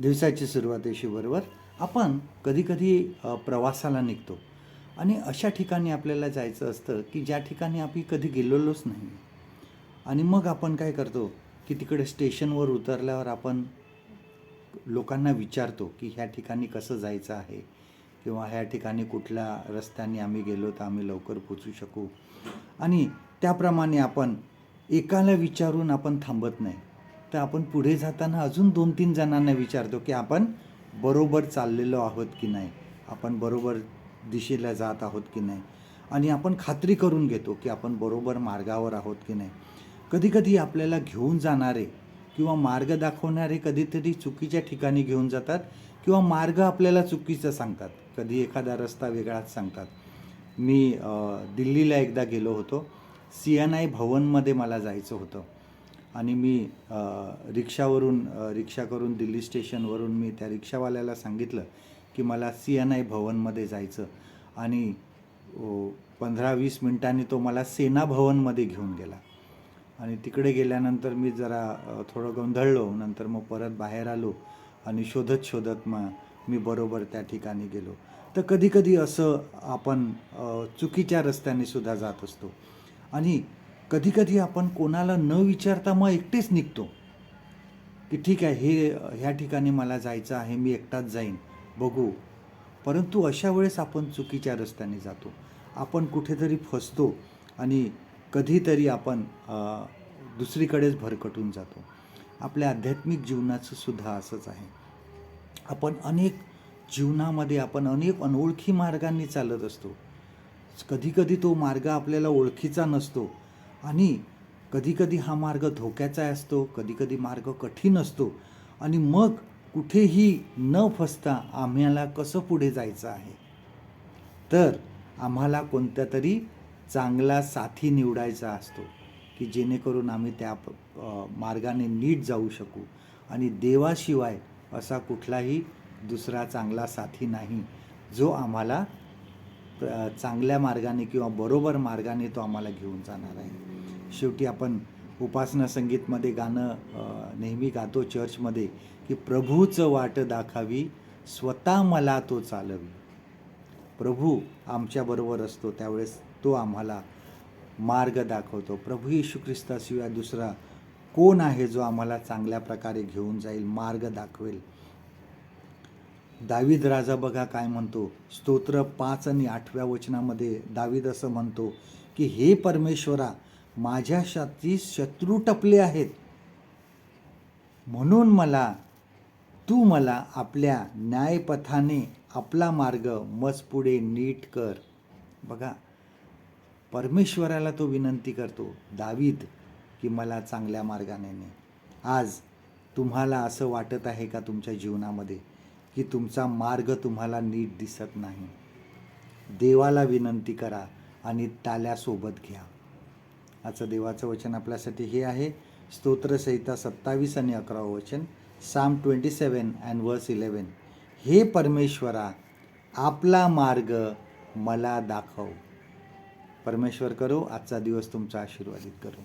दिवसाची सुरुवात बरोबर आपण कधी-कधी प्रवासाला निघतो आणि अशा ठिकाणी आपल्याला जायचं असतं की ज्या ठिकाणी आम्ही कधी गेलेलोच नाही. आणि मग आपण काय करतो की तिकडे स्टेशनवर उतरल्यावर आपण लोकांना विचारतो की ह्या ठिकाणी कसं जायचं आहे किंवा ह्या ठिकाणी कुठल्या रस्त्याने आम्ही गेलो तर आम्ही लवकर पोचू शकू. आणि त्याप्रमाणे आपण एकाला विचारून आपण थांबत नाही, तर आपण पुढे जाताना अजून 2-3 जणांना विचारतो की आपण बरोबर चाललेलो आहोत की नाही, आपण बरोबर दिशेला जात आहोत की नाही, आणि आपण खात्री करून घेतो की आपण बरोबर मार्गावर आहोत की नाही. कधीकधी आपल्याला घेऊन जाणारे किंवा मार्ग दाखवणारे कधीतरी चुकीच्या ठिकाणी घेऊन जातात किंवा मार्ग आपल्याला चुकीचं सांगतात. कधी एखादा रस्ता वेगळाच सांगतात. मी दिल्लीला एकदा गेलो होतो. CNI भवनमध्ये मला जायचं होतं आणि मी रिक्षा करून दिल्ली स्टेशनवरून मी त्या रिक्षावाल्याला सांगितलं की मला CNI भवनमध्ये जायचं, आणि 15-20 मिनिटांनी तो मला सेना भवनमध्ये घेऊन गेला. आणि तिकडे गेल्यानंतर मी जरा थोडं गोंधळलो. नंतर मग परत बाहेर आलो आणि शोधत मग मी बरोबर त्या ठिकाणी गेलो. तर कधीकधी असं आपण चुकीच्या रस्त्याने सुद्धा जात असतो. आणि कधीकधी आपण कोणाला न विचारता मग एकटेच निघतो की ठीक आहे, ह्या ठिकाणी मला जायचं आहे, मी एकटाच जाईन, बघू. परंतु अशा वेळेस आपण चुकीच्या रस्त्याने जातो, आपण कुठेतरी फसतो आणि कधीतरी आपण दुसरीकडेच भरकटून जातो. आपल्या आध्यात्मिक जीवनाचं सुद्धा असंच आहे. आपण जीवनामध्ये आपण अनेक अनोळखी मार्गांनी चालत असतो. कधीकधी तो मार्ग आपल्याला ओळखीचा नसतो आणि कधीकधी हा मार्ग धोक्याचा असतो, कधीकधी मार्ग कठीण असतो. आणि मग कुठेही न फसता आम्हाला कसं पुढे जायचं आहे, तर आम्हाला कोणत्या तरी चांगला साथी निवडायचा असतो की जेणेकरून आम्ही त्या मार्गाने नीट जाऊ शकू. आणि देवाशिवाय असा कुठलाही दुसरा चांगला साथी नाही जो आम्हाला चांगल्या मार्गाने किंवा बरोबर मार्गाने तो आम्हाला घेऊन जाणार आहे. शेवटी आपण उपासना संगीतमध्ये गाणं नेहमी गातो चर्चमध्ये की प्रभूचं वाट दाखावी, स्वतः मला तो चालवी. प्रभू आमच्याबरोबर असतो, त्यावेळेस तो आम्हाला मार्ग दाखवतो. प्रभू येशू ख्रिस्ताशिवाय दुसरा कोण आहे जो आम्हाला चांगल्या प्रकारे घेऊन जाईल, मार्ग दाखवेल. दावीद राजा बघा काय म्हणतो, स्तोत्र 5 आणि 8व्या वचनामध्ये दावीद असं म्हणतो की हे परमेश्वरा, माझ्यासाठी शत्रू टपले आहेत, म्हणून तू मला आपल्या न्यायपथाने आपला मार्ग मज पुढे नीट कर. बघा, परमेश्वराला तो विनंती करतो दावीद की मला चांगल्या मार्गाने ने. आज तुम्हाला असं वाटत आहे का तुमच्या जीवनामध्ये की तुमचा मार्ग तुम्हाला नीट दिसत नाही? देवाला विनंती करा आणि त्याल्यासोबत घ्या. आजचं देवाचं वचन आपल्यासाठी हे आहे, स्तोत्रसंहिता 27 आणि 11वं वचन, Psalm 27 and verse 11. हे परमेश्वरा, आपला मार्ग मला दाखव. परमेश्वर करो आजचा दिवस तुमचा आशीर्वादित करो.